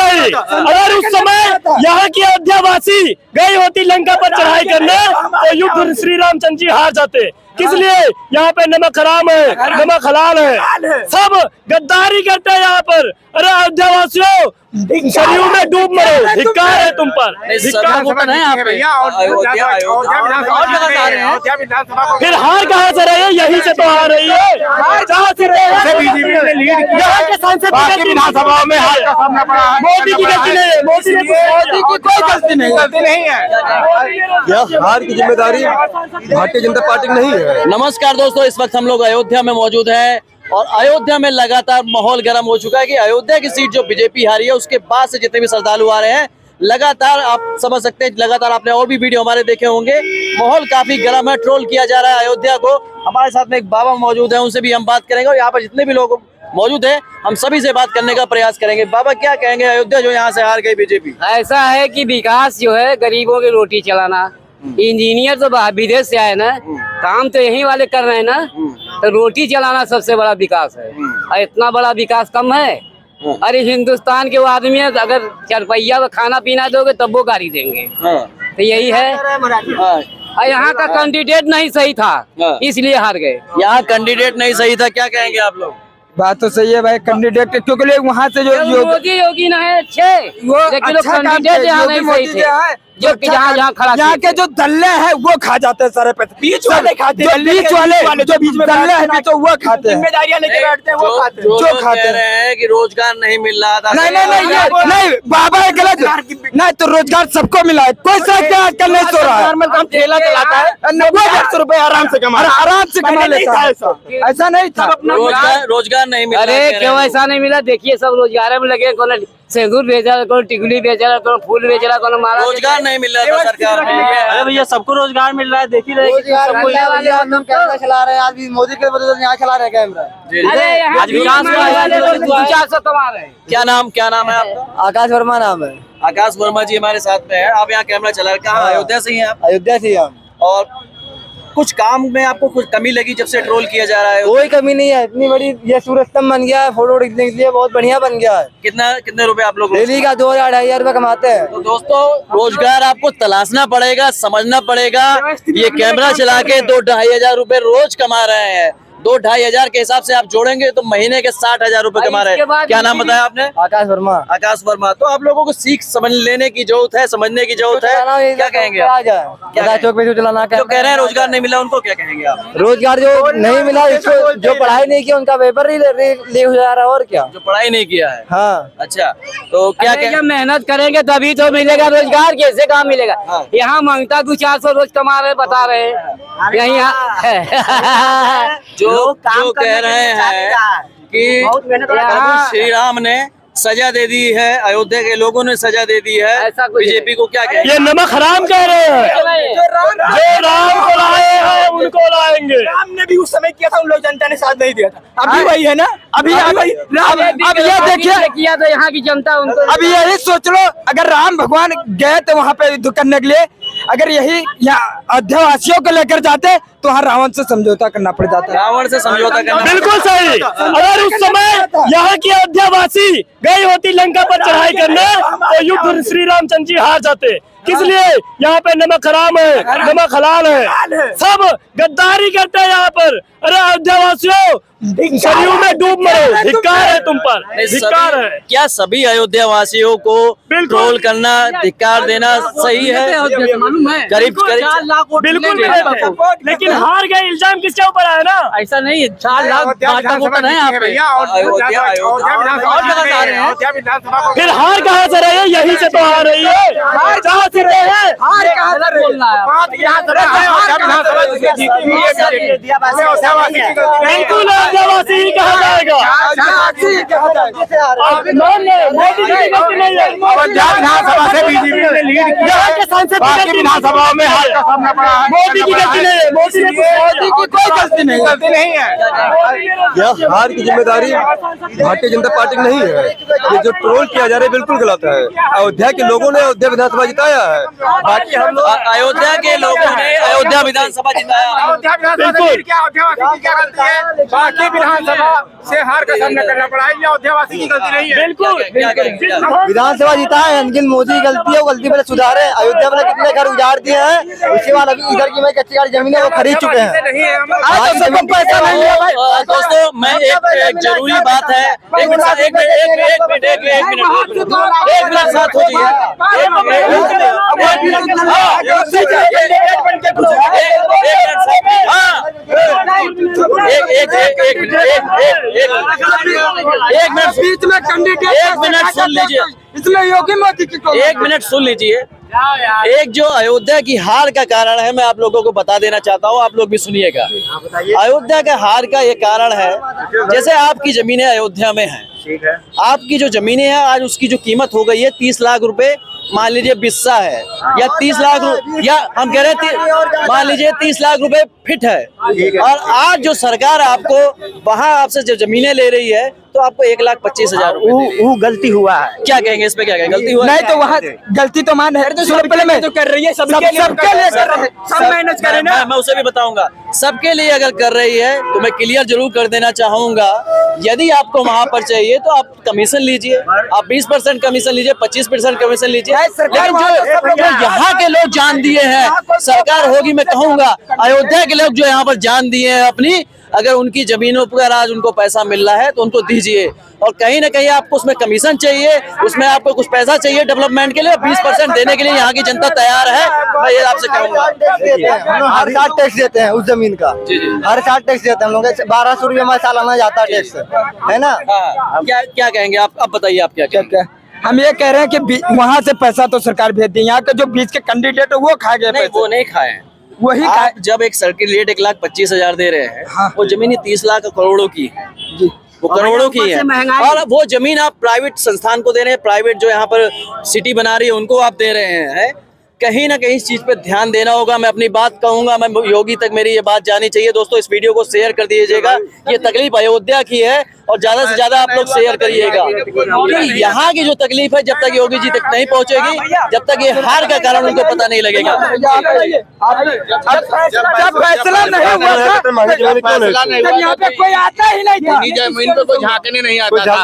सही। अगर उस समय यहाँ की अयोध्यावासी गई होती लंका पर चढ़ाई करने तो युद्ध श्री रामचंद्र जी हार जाते। किस लिए? यहाँ पे नमक हराम है, नमक हलाल है, सब गद्दारी करते हैं यहाँ पर। अरे अयोध्यावासियों, सरयू में डूब मरो, धिक्कार है तुम पर, धिक्कार। फिर हार कहाँ से रही है? यही से तो हार रही है। यहाँ के सांसद विधानसभा में मोदी की गलती नहीं है, मोदी की कोई गलती नहीं है। यह हार की जिम्मेदारी भारतीय जनता पार्टी की नहीं है। नमस्कार दोस्तों, इस वक्त हम लोग अयोध्या में मौजूद हैं और अयोध्या में लगातार माहौल गर्म हो चुका है कि अयोध्या की सीट जो बीजेपी हारी है उसके बाद से जितने भी श्रद्धालु आ रहे हैं, लगातार आप समझ सकते हैं, लगातार आपने और भी वीडियो हमारे देखे होंगे, माहौल काफी गर्म है, ट्रोल किया जा रहा है अयोध्या को। हमारे साथ में एक बाबा मौजूद है, उनसे भी हम बात करेंगे और यहाँ पर जितने भी लोग मौजूद है हम सभी से बात करने का प्रयास करेंगे। बाबा क्या कहेंगे, अयोध्या जो यहाँ से हार गई बीजेपी? ऐसा है कि विकास जो है गरीबों की रोटी चलाना, इंजीनियर तो विदेश से आए ना, काम तो यही वाले कर रहे हैं ना, तो रोटी चलाना सबसे बड़ा विकास है। और इतना बड़ा विकास कम है? अरे हिंदुस्तान के वो आदमी है, अगर चरपैया खाना पीना दोगे तब वो गाड़ी देंगे। तो यही है। और यहाँ का कैंडिडेट नहीं सही था, इसलिए हार गए। यहाँ कैंडिडेट नहीं सही था, क्या कहेंगे आप लोग? बात तो सही है भाई, कैंडिडेट क्योंकि वहाँ से जो मोदी योगी ना है अच्छे, लेकिन कैंडिडेट यहाँ नहीं सही थे। जो जहाँ खड़ा, यहाँ के जो दल्ले हैं वो खा जाते हैं सारे पैसे, बीच वाले खाते हैं, बीच वाले जो बीच में दल्ले हैं तो वो खाते हैं, जिम्मेदारियां लेके बैठते हैं वो खाते हैं, जो खाते हैं कि रोजगार नहीं मिल रहा था। नहीं बाबा है गलत नहीं, तो रोजगार सबको मिला है, कोई आजकल नहीं सो रहा है, नॉर्मल काम ठेला चलाता है, 90-150 रुपए आराम से कमा लेता है। ऐसा नहीं था, रोजगार नहीं मिला। अरे क्यों ऐसा नहीं मिला? देखिए सब रोजगार में लगे, कौन सिंदूर बेच रहा, कौन टिकुली बेच रहा, कौन फूल बेच रहा, कौन माला। रोजगार नहीं मिल रहा था सरकार में। अरे भैया सबको रोजगार मिल रहा है, देख ही रहे कैमरा चला रहे हैं, आज भी मोदी के वजह से यहाँ चला रहे हैं कैमरा। आज विकास कमा रहे हैं। क्या नाम है आपका? आकाश वर्मा नाम है। आकाश वर्मा जी हमारे साथ में है। आप यहाँ कैमरा चला रहे, कहाँ अयोध्या से ही हैं आप? अयोध्या से हम। और कुछ काम में आपको कुछ कमी लगी जब से ट्रोल किया जा रहा है? कोई कमी नहीं है, इतनी बड़ी ये सूरज स्तंभ बन गया है, फोटो खींचने के लिए बहुत बढ़िया बन गया है। कितने रुपए आप लोग डेली का 2,000-2,500 रुपए कमाते हैं। तो दोस्तों, रोजगार आपको तलाशना पड़ेगा, समझना पड़ेगा। ये कैमरा चला के 2-2.5 हजार रुपए रोज कमा रहे हैं। 2-2.5 हजार के हिसाब से आप जोड़ेंगे तो महीने के 60,000 रुपए कमा रहे हैं। क्या नाम बताया आपने? आकाश वर्मा। आकाश वर्मा। तो आप लोगों को सीख समझ लेने की जरूरत है, समझने की जरूरत है। क्या कहेंगे आप? क्या चौक पे चलाना, जो कह रहे हैं रोजगार नहीं मिला, उनको क्या कहेंगे आप? रोजगार जो नहीं मिला, इसको जो पढ़ाई नहीं किया उनका पेपर ही ले हो जा रहा है। और क्या, जो पढ़ाई नहीं किया है। हाँ अच्छा, तो क्या जब मेहनत करेंगे तभी तो मिलेगा रोजगार, कैसे काम मिलेगा? यहाँ मांगता 200-400 रोज कमा रहे, बता रहे हैं यही जो कह रहे हैं कि प्रभु श्री राम ने सजा दे दी है, अयोध्या के लोगों ने सजा दे दी है बीजेपी को, क्या कहेंगे? ये नमक हराम कह रहे हैं। जो राम को लाए हैं उनको लाएंगे। राम ने भी उस समय किया था, उन लोग जनता ने साथ नहीं दिया था। अभी वही है ना, अभी अब ये देखिए किया तो यहाँ की जनता उनको। अभी यही सोच लो, अगर राम भगवान गए थे वहाँ पे युद्ध करने के लिए, अगर यही यहाँ अयोध्यावासियों को लेकर जाते तो वहाँ रावण से समझौता करना पड़ जाता। रावण से समझौता करना बिल्कुल सही। अगर उस समय यहाँ की अयोध्यावासी गई होती लंका पर चढ़ाई करने तो युद्ध श्री रामचंद्र जी हार जाते। किस लिए? यहाँ पे नमक हराम है, नमक हलाल है, सब गद्दारी करते हैं यहाँ पर। अरे अयोध्यावासियों, सरयू में डूब मरो, धिक्कार है तुम पर, धिक्कार है। क्या सभी अयोध्या वासियों को ट्रोल करना, धिक्कार देना सही है? करीब 4 लाख वोट बिल्कुल, लेकिन हार गए, इल्जाम किसके ऊपर आया ना? ऐसा नहीं है, 4 लाख वोटर है यहाँ पे। फिर हार कहाँ से रही है? यही से तो हार रही है। बिल्कुल अयोध्यावासी ही कहा जाएगा। विधानसभा से बीजेपी ने लीड किया, विधानसभा में मोदी की गलती नहीं है, मोदी की कोई गलती नहीं है। यह हार की जिम्मेदारी भारतीय जनता पार्टी की नहीं है। ये जो ट्रोल किया जा रहा है बिल्कुल गलत है। अयोध्या के लोगों ने अयोध्या विधानसभा जिताया है। बाकी हम लोग अयोध्या के लोगों ने अयोध्या विधानसभा जिताया। बिल्कुल बाकी विधानसभा से हार का सामना करना पड़ा है, ये अयोध्यावासी की गलती नहीं है। बिल्कुल विधानसभा जीता है, लेकिन मोदी की गलती है, वो गलती पहले सुधारे। अयोध्या में कितने घर उजाड़ दिए हैं, उसके बाद अभी इधर की मैं कच्ची वाली जमीन है वो खरीद चुके हैं। पैसा नहीं है भाई। दोस्तों मैं एक जरूरी बात है, एक मिनट साथ हो बीच में कैंडिडेट एक मिनट सुन लीजिए, इसमें योगी मोदी की एक मिनट सुन लीजिए। एक जो अयोध्या की हार का कारण है मैं आप लोगों को बता देना चाहता हूँ, आप लोग भी सुनिएगा। अयोध्या का हार का ये कारण है, जैसे आपकी जमीनें अयोध्या में हैं, आपकी जो जमीनें हैं आज उसकी जो कीमत हो गई है 30 लाख रुपए, मान लीजिए बिस्सा है, या 30 लाख या हम कह रहे हैं मान लीजिए 30 लाख रुपए फिट है। और आज जो सरकार आपको वहाँ आपसे जो जमीनें ले रही है तो आपको 1,25,000 रुपए। वो गलती हुआ है। क्या कहेंगे इस पे, क्या कहेंगे? गलती हुआ नहीं तो वहाँ गलती तो मान है, पहले मैं तो कर रही है, सबके लिए कर रहे हैं, सब मैनेज करें ना। मैं उसे भी बताऊंगा, सबके लिए अगर कर रही है तो मैं क्लियर जरूर कर देना चाहूंगा, यदि आपको वहाँ पर चाहिए तो आप कमीशन लीजिए, आप 20% कमीशन लीजिए, 25% कमीशन लीजिए। लेकिन जो यहाँ के लोग जान दिए हैं, सरकार होगी मैं कहूँगा, अयोध्या के लोग जो यहाँ पर जान दिए हैं अपनी, अगर उनकी जमीनों पर आज उनको पैसा मिल रहा है तो उनको दीजिए। और कहीं ना कहीं आपको उसमें कमीशन चाहिए, उसमें आपको कुछ पैसा चाहिए डेवलपमेंट के लिए, 20% देने के लिए यहाँ की जनता तैयार है। मैं ये आपसे कहूँगा, हर साल टैक्स देते हैं उस जमीन का, हर साल टैक्स देते हैं हम लोग, 1200 रुपये हमारे सालाना जाता है टैक्स, है ना। क्या क्या कहेंगे आप, अब बताइए आप क्या क्या। हम ये कह रहे हैं कि वहाँ से पैसा तो सरकार भेज दी, यहाँ के जो बीच के कैंडिडेट है वो खा गए नहीं, वो नहीं खाए। वही आप जब एक सर्किट रेट 1,25,000 दे रहे हैं, हाँ। वो जमीन 30 लाख करोड़ों की है, वो करोड़ों की है। और वो जमीन आप प्राइवेट संस्थान को दे रहे हैं, प्राइवेट जो यहाँ पर सिटी बना रही है उनको आप दे रहे हैं। कहीं ना कहीं इस चीज पे ध्यान देना होगा। मैं अपनी बात कहूंगा, मैं योगी तक मेरी ये बात जानी चाहिए। दोस्तों इस वीडियो को शेयर कर दीजिएगा, ये तकलीफ अयोध्या की है और ज्यादा से ज्यादा आप लोग शेयर करिएगा, क्योंकि यहाँ की जो तकलीफ है जब तक योगी जी तक नहीं पहुंचेगी, जब तक ये हार का कारण उनको पता नहीं लगेगा। जब फैसला नहीं हुआ यहाँ पे कोई आता ही नहीं था, जमीन पे कोई झांकने नहीं आता था।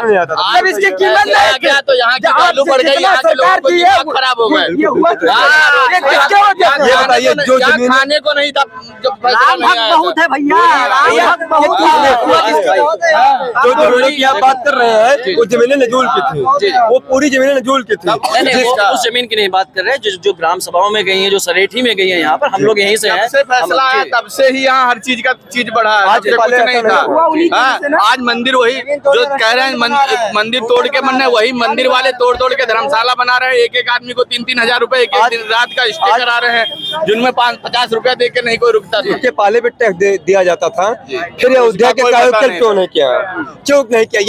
जब इसकी कीमत नहीं आ गया तो यहाँ की वैल्यू बढ़ गई, यहाँ के लोगों को दिमाग खराब हो गए। ये बताइए जो जमीन खाने को नहीं था जब बहुत है भैया, जो जमीनों की आप बात कर रहे हैं वो जमीनें नजूल की थी, वो पूरी जमीनें नजूल की थी। नहीं, वो उस जमीन की नहीं बात कर रहे हैं जो ग्राम सभाओं में गई है, जो सरेठी में गई है। यहाँ पर हम लोग यहीं से हैं, फैसला आया तब से ही यहाँ हर चीज का चीज बढ़ा है, आज कुछ नहीं था। आज मंदिर वही जो कह रहे हैं मंदिर तोड़ के बनना है, वही मंदिर वाले तोड़ के धर्मशाला बना रहे हैं। एक आदमी को 3-3 हजार रुपए एक दिन रात का स्टे करा रहे हैं, जिनमें 50 रुपए दे के नहीं कोई रुकता था। इसके पहले भी टैक्स दिया जाता था, फिर अयोध्या के कागज क्यों नहीं किया, क्यों नहीं किया?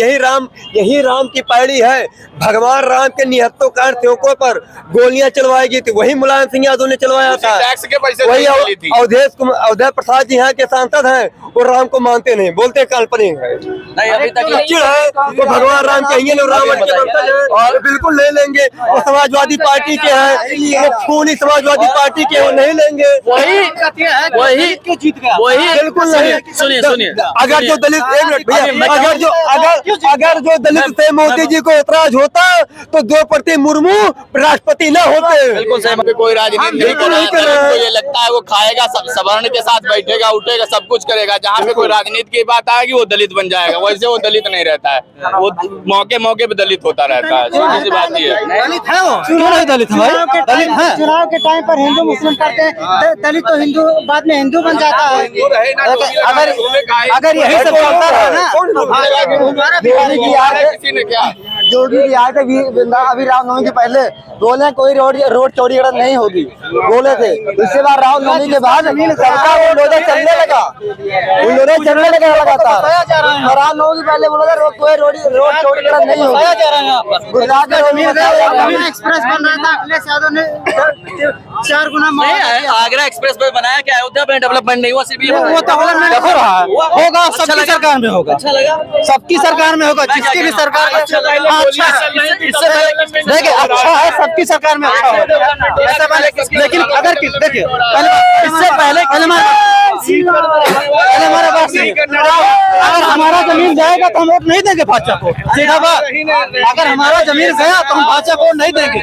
यही राम की पैड़ी है। भगवान राम के 79 कारतों पर गोलियां चलवाई गई थी, वही मुलायम सिंह यादव ने चलवाया था। टैक्स के पैसे वही अवधेश प्रसाद जी यहाँ के सांसद हैं, वो राम को मानते नहीं, बोलते काल्पनिक है। नहीं अभी तक है वो भगवान राम कहेंगे रावण के वंशज हैं और बिल्कुल ले लेंगे। वो समाजवादी पार्टी के हैं, वो खूनी समाजवादी पार्टी के, वो नहीं लेंगे। वही बिल्कुल नहीं। सुनिए अगर जो दलित, एक मिनट भैया, अगर जो दलित थे मोदी जी को एतराज होता तो द्रौपदी मुर्मू राष्ट्रपति न होते। बिल्कुल सही। कोई राजनीति नहीं कर रहा है। ये लगता है वो खाएगा, सवर्ण के साथ बैठेगा, उठेगा, सब कुछ करेगा। जहाँ पे कोई राजनीति की बात आएगी वो दलित बन जाएगा, वैसे वो दलित नहीं रहता है, वो मौके पे दलित होता रहता है। सीधी सी बात ये है। दलित है वो, क्यों नहीं दलित है भाई? दलित है। चुनाव के टाइम पर हिंदू मुस्लिम करते हैं, दलित तो हिंदू बाद में हिंदू बन जाता है। अगर यही सब चलता रहा ना, किसी ने क्या जोगी भी आए थे अभी रामनवमी के पहले बोले कोई रोड चौड़ीकरण नहीं होगी, बोले थे। इसके बाद रामनवमी के बाद सरकार बुलडोजर चलने लगा, लगातार। रामनवमी के पहले बोला था कोई रोड चौड़ीकरण नहीं होगी। एक्सप्रेस बन रहा था, अखिलेश यादव ने 4 गुना आगरा एक्सप्रेस वे बनाया, क्या अयोध्या में डेवलपमेंट नहीं हुआ? सिर्फ वो तो होगा, सबकी सरकार में होगा, अच्छा लगा, सबकी सरकार में होगा, जिसकी भी सरकार। अच्छा है, सबकी आपकी सरकार में अच्छा हो। ऐसा पहले, लेकिन अगर देखिए इससे पहले हमारा बात सुनिए, अगर हमारा जमीन जाएगा तो हम वोट नहीं देंगे भाजपा को, सीधा बात। अगर हमारा जमीन गया तो हम भाजपा को नहीं देंगे,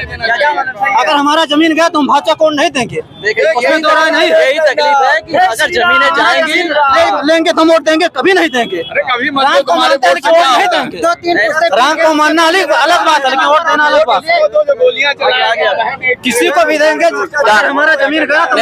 अगर हमारा जमीन गया तो हम भाजपा को नहीं देंगे। यही तकलीफ है कि अगर जमीनें जाएंगी लेंगे तो हम वोट देंगे, कभी नहीं देंगे। कभी राम को मानते हैं लेकिन वोट नहीं देंगे, राम को मानना अलग बात है, लेकिन वोट देना अलग बात है। गोलियां चला किसी को भी देंगे, अगर हमारा जमीन गया तो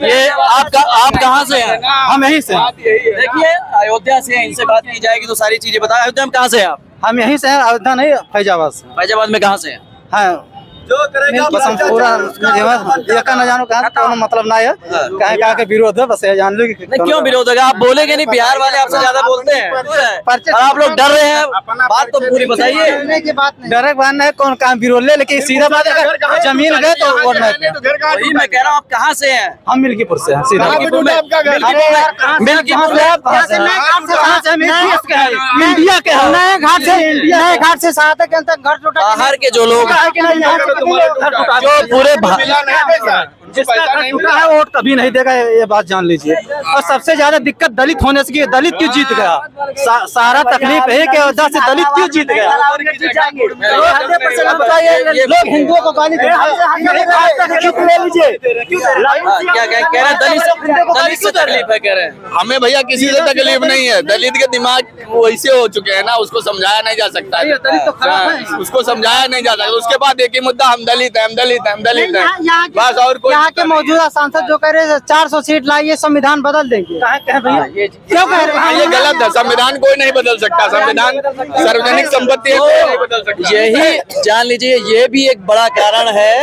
ये आप कहाँ से हैं? हम यहीं से हैं। देखिए अयोध्या से हैं, इनसे बात की जाएगी तो सारी चीजें बताएं। अयोध्या में कहाँ से हैं आप? हम यहीं से हैं, अयोध्या नहीं, फैजाबाद से। फैजाबाद में कहाँ से हैं? हाँ बस हम पूरा न जानो कहा तो मतलब ना है, कहा के विरोध है, बस ये जान लो कि नहीं क्यों विरोध होगा? आप बोलेंगे नहीं, बिहार वाले आपसे ज्यादा बोलते हैं और आप लोग डर रहे हैं। बात तो पूरी बताइए। डरे की बात नहीं है, कौन काम विरोध ले, लेकिन सीधा बात है, अगर जमीन गए तो वोट नहीं। वही मैं कह रहा हूँ, आप कहाँ से हैं? हम मिल्कीपुर से हैं, सीधा। मिल्कीपुर में मिल्कीपुर इंडिया के नए घाट से सहायता के अंतर घर टूटा, बाहर के जो लोग जो पूरे जिसका टूटा है वोट कभी नहीं देगा, ये बात जान लीजिए। और सबसे ज्यादा दिक्कत दलित होने से, दलित क्यों जीत गया, सारा तकलीफ है कि अयोध्या से दलित क्यों जीत गया। लोग हिंदुओं को गाली दे लीजिए, क्या कह रहे हैं? दलित से तकलीफ है कह रहे हैं। हमें भैया किसी से तकलीफ नहीं है, दलित के दिमाग वैसे हो चुके हैं ना, उसको समझाया नहीं जा सकता है, उसको समझाया नहीं जा सकता। उसके बाद एक ही मुद्दा, हम दलित हैं, हम दलित हैं, हम दलित हैं, बस। और कोई यहाँ के मौजूदा सांसद जो कह रहे हैं 400 सीट लाइए, संविधान बदल देंगे, क्यों कह रहे हैं? ये गलत है, संविधान कोई नहीं बदल सकता, संविधान सार्वजनिक संपत्ति है, कोई नहीं बदल सकता। यही जान लीजिए, ये भी एक बड़ा कारण है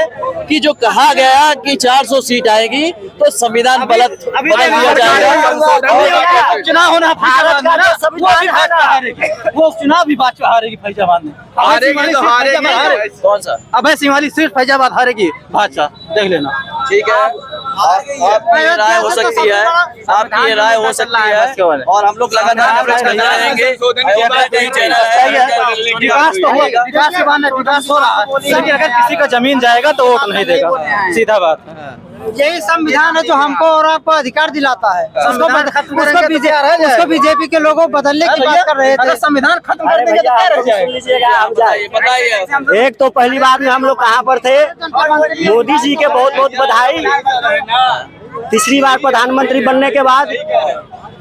कि जो कहा गया कि 400 सीट आएगी तो संविधान बदल दिया जाएगा। चुनाव होना वो चुनाव भी भाजपा हारेगी फैजाबाद में, हारेगी तो हारेगी। कौन सा? अब ऐसी वाली सीट फैजाबाद हारेगी भाजपा, देख लेना। ठीक है, आपकी ये राय हो सकती है, आपकी ये राय हो सकती है, और हम लोग लगातार कवरेज करते रहेंगे। अयोध्या कहीं चैनल है, विकास तो होगा, विकास हो रहा है, लेकिन अगर किसी का जमीन जाएगा तो वोट नहीं देगा, सीधा बात है। यही संविधान है जो हमको और आपको अधिकार दिलाता है, उसको बीजेपी के लोगों बदलने की बात कर रहे थे। संविधान खत्म कर देंगे तो क्या रह जाएगा? बताइए। एक तो पहली बार में हम लोग कहाँ पर थे, मोदी जी के बहुत बहुत बधाई। तीसरी बार प्रधानमंत्री बनने के बाद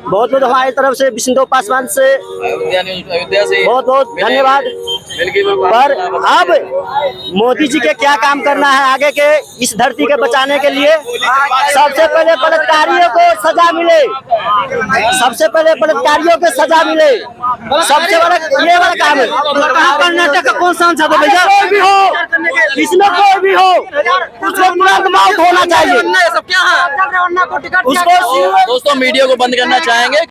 बहुत बहुत हमारी तरफ से विष्णुदेव पासवान से अयोध्या से बहुत बहुत धन्यवाद। पर अब मोदी जी के क्या काम करना है आगे के इस धरती के बचाने के लिए, सबसे पहले बलात्कारियों को सजा मिले, सबसे पहले बलात्कारियों को सजा मिले, सबसे बड़ा ये वाला काम है। कर्नाटक का कौन सांसद है भैया? कोई भी हो, इसमें कोई भी हो, उसको तुरंत मौत होना चाहिए। सब क्या है? उसको दोस्तों मीडिया को बंद करना चाहेंगे।